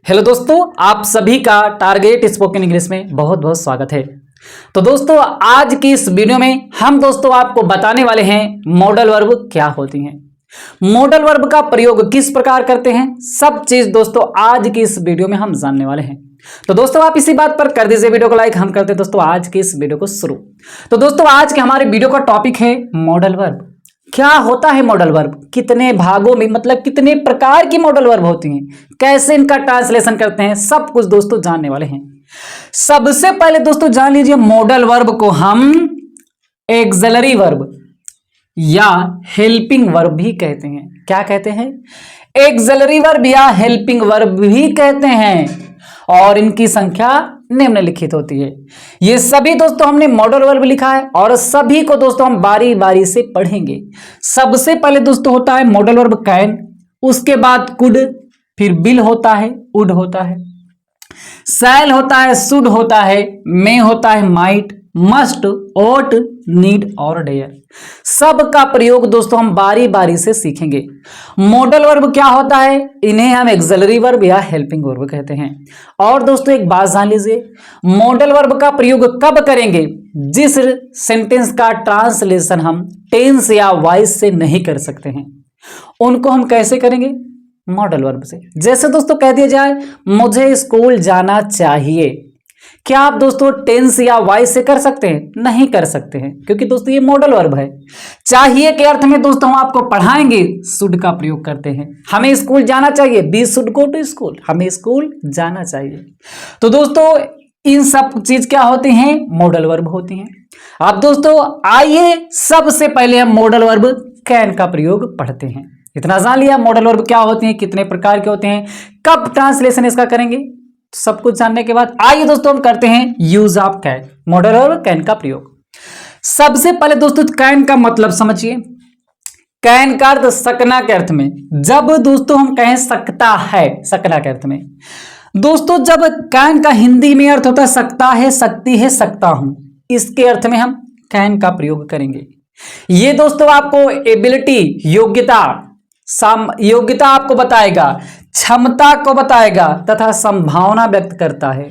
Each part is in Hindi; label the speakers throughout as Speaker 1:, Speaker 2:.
Speaker 1: हेलो दोस्तों, आप सभी का टारगेट स्पोकन इंग्लिश में बहुत बहुत स्वागत है। तो दोस्तों, आज की इस वीडियो में हम दोस्तों आपको बताने वाले हैं मॉडल वर्ब क्या होती हैं, मॉडल वर्ब का प्रयोग किस प्रकार करते हैं, सब चीज दोस्तों आज की इस वीडियो में हम जानने वाले हैं। तो दोस्तों आप इसी बात पर कर दीजिए वीडियो को लाइक। हम करते हैं दोस्तों आज की इस वीडियो को शुरू। तो दोस्तों आज के हमारे वीडियो का टॉपिक है मॉडल वर्ब। क्या होता है मॉडल वर्ब, कितने भागों में मतलब कितने प्रकार की मॉडल वर्ब होती हैं, कैसे इनका ट्रांसलेशन करते हैं, सब कुछ दोस्तों जानने वाले हैं। सबसे पहले दोस्तों जान लीजिए मॉडल वर्ब को हम एक्सिलरी वर्ब या हेल्पिंग वर्ब भी कहते हैं। क्या कहते हैं? एक्सिलरी वर्ब या हेल्पिंग वर्ब भी कहते हैं और इनकी संख्या निम्नलिखित होती है। ये सभी दोस्तों हमने मॉडल वर्ब लिखा है और सभी को दोस्तों हम बारी बारी से पढ़ेंगे। सबसे पहले दोस्तों होता है मॉडल वर्ब कैन, उसके बाद कुड, फिर विल होता है, वुड होता है, शैल होता है, शुड होता है, मे होता है, माइट, मस्ट, ओट, नीड और डेयर। सब का प्रयोग दोस्तों हम बारी बारी से सीखेंगे। मॉडल वर्ब क्या होता है, इन्हें हम एक्सिलरी वर्ब या हेल्पिंग वर्ब कहते हैं। और दोस्तों एक बात जान लीजिए, मॉडल वर्ब का प्रयोग कब करेंगे? जिस सेंटेंस का ट्रांसलेशन हम टेंस या वॉइस से नहीं कर सकते हैं, उनको हम कैसे करेंगे? मॉडल वर्ब से। जैसे दोस्तों कह दिया जाए मुझे स्कूल जाना चाहिए, क्या आप दोस्तों टेंस या वॉइस से कर सकते हैं? नहीं कर सकते हैं, क्योंकि दोस्तों ये मॉडल वर्ब है। चाहिए के अर्थ में दोस्तों हम आपको पढ़ाएंगे शुड का प्रयोग करते हैं। हमें स्कूल जाना चाहिए, we should go to school, हमें स्कूल जाना चाहिए। तो दोस्तों इन सब चीज क्या होती हैं? मॉडल वर्ब होती हैं। अब दोस्तों आइए सबसे पहले हम मॉडल वर्ब कैन का प्रयोग पढ़ते हैं। इतना जान लिया मॉडल वर्ब क्या होती हैं, कितने प्रकार के होते हैं, कब ट्रांसलेशन इसका करेंगे, सब कुछ जानने के बाद आइए दोस्तों हम करते हैं use of can, modal verb can का प्रयोग। सबसे पहले दोस्तों कैन का मतलब समझिए। कैन का अर्थ सकना के अर्थ में। जब दोस्तों हम कहें सकता है, सकना के अर्थ में दोस्तों, जब कैन का हिंदी में अर्थ होता है सकता है, सकती है, सकता हूं, इसके अर्थ में हम कैन का प्रयोग करेंगे। ये दोस्तों आपको एबिलिटी, योग्यता आपको बताएगा, क्षमता को बताएगा तथा संभावना व्यक्त करता है।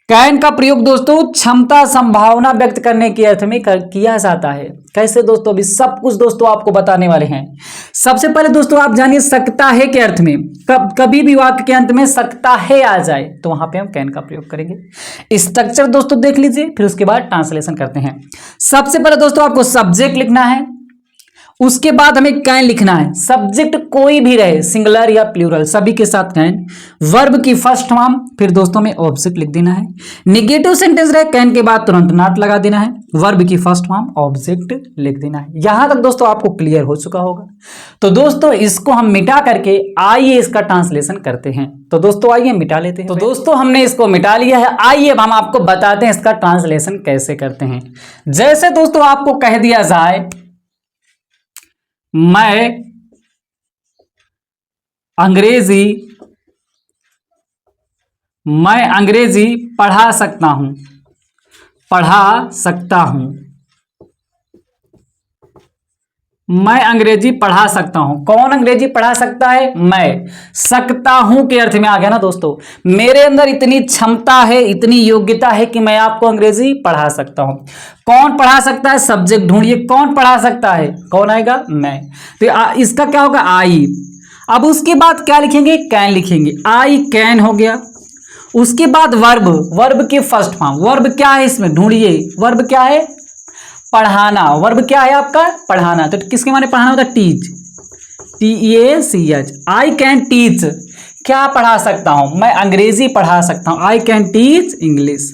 Speaker 1: कैन का प्रयोग दोस्तों क्षमता, संभावना व्यक्त करने के अर्थ में किया जाता है। कैसे दोस्तों? अभी सब कुछ दोस्तों आपको बताने वाले हैं। सबसे पहले दोस्तों आप जानिए सकता है के अर्थ में, कभी भी वाक्य के अंत में सकता है आ जाए तो वहां पे हम कैन का प्रयोग करेंगे। स्ट्रक्चर दोस्तों देख लीजिए, फिर उसके बाद ट्रांसलेशन करते हैं। सबसे पहले दोस्तों आपको सब्जेक्ट लिखना है, उसके बाद हमें कैन लिखना है। सब्जेक्ट कोई भी रहे, सिंगुलर या प्लूरल, सभी के साथ कैन। वर्ब की फर्स्ट फॉर्म, फिर दोस्तों में ऑब्जेक्ट लिख देना है। नेगेटिव सेंटेंस रहे, कैन के बाद तुरंत नॉट लगा देना है। वर्ब की फर्स्ट फॉर्म, ऑब्जेक्ट लिख देना है। यहां तक दोस्तों आपको क्लियर हो चुका होगा। तो दोस्तों इसको हम मिटा करके आइए इसका ट्रांसलेशन करते हैं। तो दोस्तों आइए मिटा लेते हैं। तो दोस्तों हमने इसको मिटा लिया है, आइए अब हम आपको बताते हैं इसका ट्रांसलेशन कैसे करते हैं। जैसे दोस्तों आपको कह दिया जाए मैं अंग्रेजी पढ़ा सकता हूं, मैं अंग्रेजी पढ़ा सकता हूं। कौन अंग्रेजी पढ़ा सकता है? मैं। सकता हूं के अर्थ में आ गया ना दोस्तों, मेरे अंदर इतनी क्षमता है, इतनी योग्यता है कि मैं आपको अंग्रेजी पढ़ा सकता हूं। कौन पढ़ा सकता है? सब्जेक्ट ढूंढिए, कौन पढ़ा सकता है? कौन आएगा? मैं। तो इसका क्या होगा? आई। अब उसके बाद क्या लिखेंगे? कैन लिखेंगे। आई कैन हो गया। उसके बाद वर्ब की फर्स्ट फॉर्म। वर्ब क्या है इसमें? ढूंढिए, वर्ब क्या है? पढ़ाना। वर्ब क्या है आपका? पढ़ाना। तो किसके माने पढ़ाना होता है? Teach, TEACH। I can teach, क्या पढ़ा सकता हूं? मैं अंग्रेजी पढ़ा सकता हूं। I can teach English,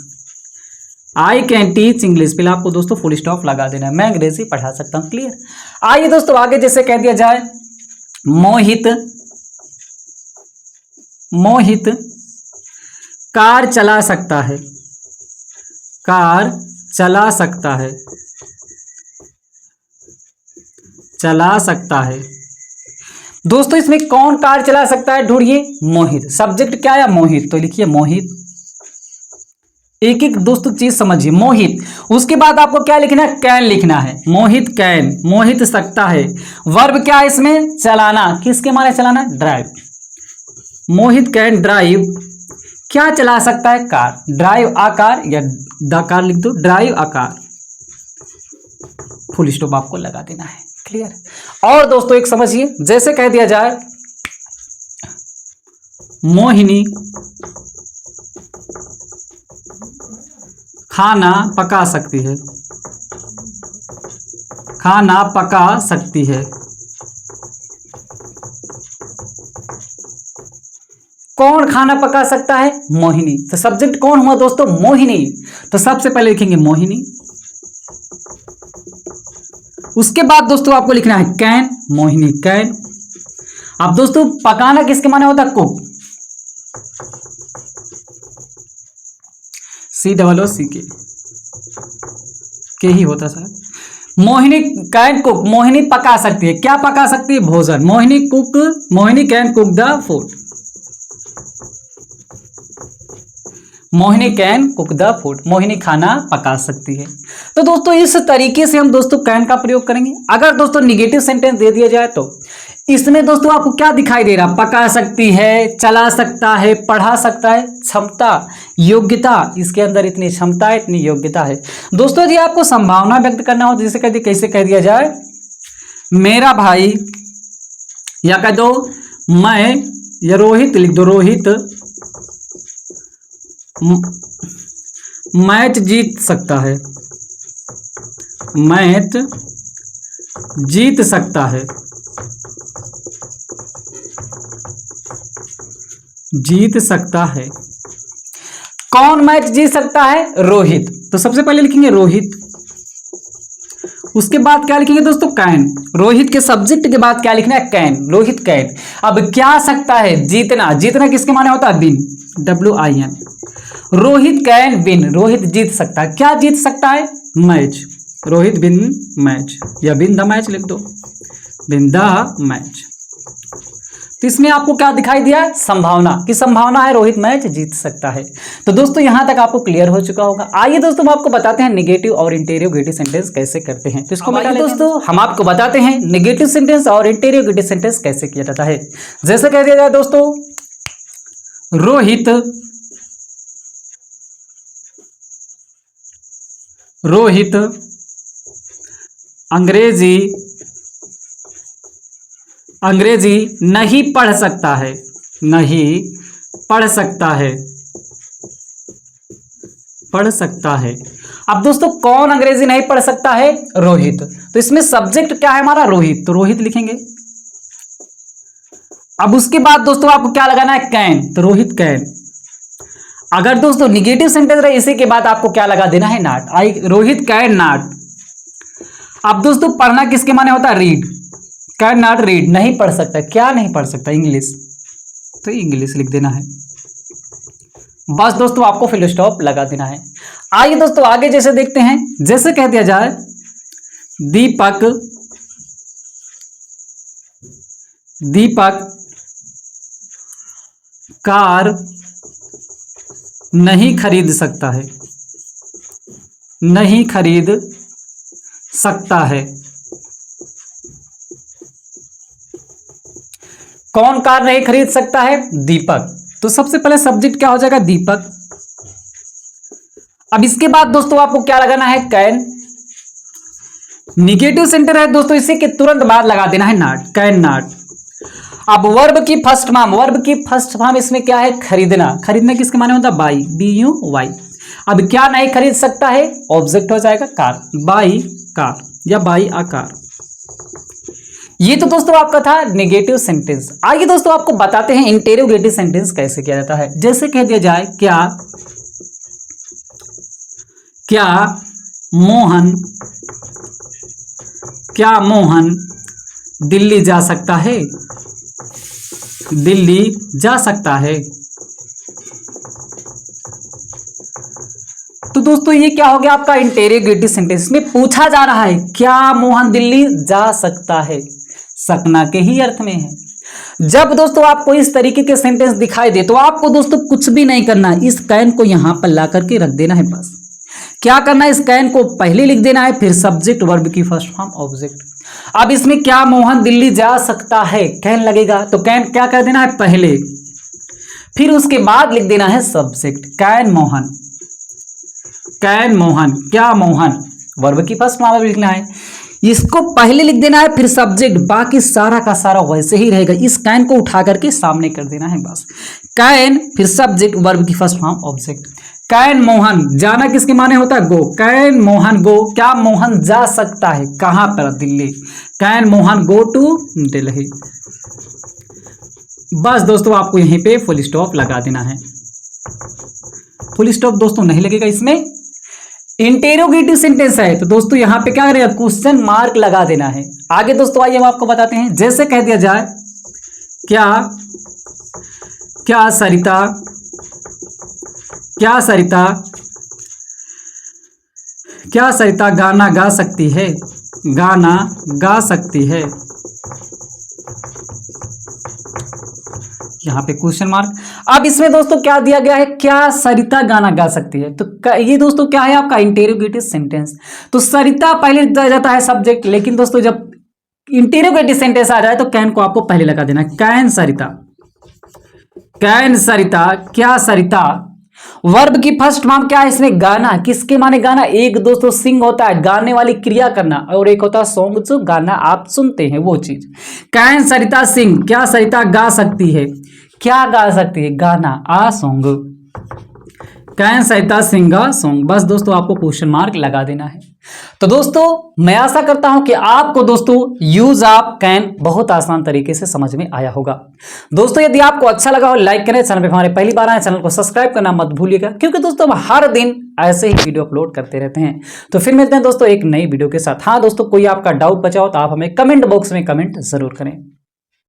Speaker 1: I can teach English. पहले आपको दोस्तों फुल स्टॉप लगा देना है, मैं अंग्रेजी पढ़ा सकता हूं। क्लियर? आइए दोस्तों आगे जैसे कह दिया जाए मोहित कार चला सकता है, कार चला सकता है, चला सकता है। दोस्तों इसमें कौन कार चला सकता है? ढूंढिए, मोहित। सब्जेक्ट क्या है? मोहित, तो लिखिए मोहित। एक एक दोस्तों चीज समझिए, मोहित। उसके बाद आपको क्या लिखना है? कैन लिखना है। मोहित कैन, मोहित सकता है। वर्ब क्या है इसमें? चलाना। किसके माने चलाना? ड्राइव। मोहित कैन ड्राइव, क्या चला सकता है? कार। ड्राइव आ कार या द कार लिख दो, ड्राइव आ कार, फुल स्टॉप आपको लगा देना है। क्लियर। और दोस्तों एक समझिए, जैसे कह दिया जाए मोहिनी खाना पका सकती है, खाना पका सकती है। कौन खाना पका सकता है? मोहिनी। तो सब्जेक्ट कौन हुआ दोस्तों? मोहिनी। तो सबसे पहले लिखेंगे मोहिनी, उसके बाद दोस्तों आपको लिखना है कैन, मोहिनी कैन। अब दोस्तों पकाना किसके माने होता है? कुक, COOK के ही होता sir. Mohini can cook, Mohini पका सकती है, क्या पका सकती है? भोजन। Mohini cook, Mohini can cook the food, Mohini can cook the food, Mohini खाना पका सकती है। तो दोस्तों इस तरीके से हम दोस्तों कैन का प्रयोग करेंगे। अगर दोस्तों निगेटिव सेंटेंस दे दिया जाए तो इसमें दोस्तों आपको क्या दिखाई दे रहा? पका सकती है, चला सकता है, पढ़ा सकता है, क्षमता, योग्यता, इसके अंदर इतनी क्षमता है, इतनी योग्यता है। दोस्तों यदि आपको संभावना व्यक्त करना हो, जैसे कैसे कह दिया जाए, मेरा भाई, या कह दो मैं, या रोहित लिख दो, रोहित मैच जीत सकता है, मैच जीत सकता है, जीत सकता है। कौन मैच जीत सकता है? रोहित। तो सबसे पहले लिखेंगे रोहित, उसके बाद क्या लिखेंगे दोस्तों? कैन। रोहित के सब्जेक्ट के बाद क्या लिखना है? Can, Rohit can. अब क्या सकता है? जीतना। जीतना किसके माने होता है? Win, WIN। Rohit can win, Rohit जीत सकता है। क्या जीत सकता है? मैच, रोहित विन मैच, या विन द मैच लिख दो, विन द मैच। तो इसमें आपको क्या दिखाई दिया? संभावना की संभावना है रोहित मैच जीत सकता है। तो दोस्तों यहां तक आपको क्लियर हो चुका होगा। आइए दोस्तों हम आपको बताते हैं नेगेटिव और इंटेरोगेटिव सेंटेंस कैसे करते हैं। तो इसको दोस्तों हम आपको बताते हैं नेगेटिव सेंटेंस और इंटेरोगेटिव सेंटेंस कैसे किया जाता है। जैसे कह दिया जाए दोस्तों, रोहित अंग्रेजी नहीं पढ़ सकता है, नहीं पढ़ सकता है, पढ़ सकता है। अब दोस्तों कौन अंग्रेजी नहीं पढ़ सकता है? रोहित। तो इसमें सब्जेक्ट क्या है हमारा? रोहित। तो रोहित लिखेंगे। अब उसके बाद दोस्तों आपको क्या लगाना है? कैन। तो रोहित कैन। अगर दोस्तों निगेटिव सेंटेंस रहे इसी के बाद आपको क्या लगा देना है? नॉट। Rohit can not. अब दोस्तों पढ़ना किसके माने होता है? रीड। कैन नॉट रीड, नहीं पढ़ सकता। क्या नहीं पढ़ सकता? इंग्लिश। तो इंग्लिश लिख देना है। बस दोस्तों आपको फुल स्टॉप लगा देना है। आइए दोस्तों आगे जैसे देखते हैं, जैसे कह दिया जाए दीपक कार नहीं खरीद सकता है, नहीं खरीद सकता है। कौन कार नहीं खरीद सकता है? दीपक। तो सबसे पहले सब्जेक्ट क्या हो जाएगा? दीपक। अब इसके बाद दोस्तों आपको क्या लगाना है? कैन। निगेटिव सेंटर है दोस्तों, इसी के तुरंत बाद लगा देना है नॉट, कैन नॉट। अब वर्ब की फर्स्ट फॉर्म, वर्ब की फर्स्ट फॉर्म इसमें क्या है? खरीदना। खरीदना किसके माने होता है? By, BUY। अब क्या नहीं खरीद सकता है? ऑब्जेक्ट हो जाएगा कार, बाई कार या बाई अ कार। ये तो दोस्तों आपका था नेगेटिव सेंटेंस। आइए दोस्तों आपको बताते हैं इंटेरोगेटिव सेंटेंस कैसे किया जाता है। जैसे कह दिया जाए क्या मोहन दिल्ली जा सकता है? दिल्ली जा सकता है। तो दोस्तों ये क्या हो गया आपका? इंटेरोगेटिव सेंटेंस में पूछा जा रहा है क्या मोहन दिल्ली जा सकता है, सकना के ही अर्थ में है। जब दोस्तों आपको इस तरीके के सेंटेंस दिखाई दे तो आपको दोस्तों कुछ भी नहीं करना है, इस कैन को यहां पर ला करके रख देना है। बस क्या करना है? इस कैन को पहले लिख देना है, फिर सब्जेक्ट, वर्ब की फर्स्ट फॉर्म, ऑब्जेक्ट। अब इसमें क्या मोहन दिल्ली जा सकता है, कैन लगेगा तो कैन क्या कर देना है? पहले। फिर उसके बाद लिख देना है subject, can Mohan, can Mohan, क्या मोहन, वर्ब की फर्स्ट फॉर्म लिखना है, इसको पहले लिख देना है, फिर सब्जेक्ट, बाकी सारा का सारा वैसे ही रहेगा, इस कैन को उठा करके सामने कर देना है बस। कैन फिर सब्जेक्ट, वर्ब की first form object. Can Mohan, जाना किसके माने होता है, गो, कैन मोहन गो, क्या मोहन जा सकता है, कहां पर, Delhi, can Mohan go to Delhi. बस दोस्तों आपको यहीं पे फुल स्टॉप लगा देना है। फुल स्टॉप दोस्तों नहीं लगेगा इसमें, इंटेरोगेटिव सेंटेंस है तो दोस्तों यहां पे क्या करेगा, क्वेश्चन मार्क लगा देना है। आगे दोस्तों आइए हम आपको बताते हैं, जैसे कह दिया जाए क्या, क्या सरिता, क्या सरिता, क्या सरिता गाना गा सकती है, गाना गा सकती है, यहाँ पे क्वेश्चन मार्क। अब इसमें दोस्तों क्या दिया गया है, क्या सरिता गाना गा सकती है, तो ये दोस्तों क्या है आपका इंटेरोगेटिव सेंटेंस। तो सरिता पहले दिया जाता है सब्जेक्ट, लेकिन दोस्तों जब इंटेरोगेटिव सेंटेंस आ जाए तो कैन को आपको पहले लगा देना, कैन सरिता, कैन सरिता, क्या सरिता। वर्ब की फर्स्ट फॉर्म क्या है इसमें, गाना, किसके माने गाना, एक दोस्तों सिंग होता है गाने वाली क्रिया करना, और एक होता है सॉन्ग जो गाना आप सुनते हैं वो चीज। कैन सरिता सिंग, क्या सरिता गा सकती है, क्या गा सकती है, गाना, a song, can Sarita sing a song. बस दोस्तों आपको क्वेश्चन मार्क लगा देना है। तो दोस्तों मैं आशा करता हूं कि आपको दोस्तों यूज ऑफ कैन बहुत आसान तरीके से समझ में आया होगा। दोस्तों यदि आपको अच्छा लगा हो लाइक करें, चैनल पे हमारे पहली बार आए चैनल को सब्सक्राइब करना मत भूलिएगा, क्योंकि दोस्तों हम हर दिन ऐसे ही वीडियो अपलोड करते रहते हैं। तो फिर मिलते हैं दोस्तों एक नई वीडियो के साथ। हाँ दोस्तों कोई आपका डाउट बचा हो तो आप हमें कमेंट बॉक्स में कमेंट जरूर करें।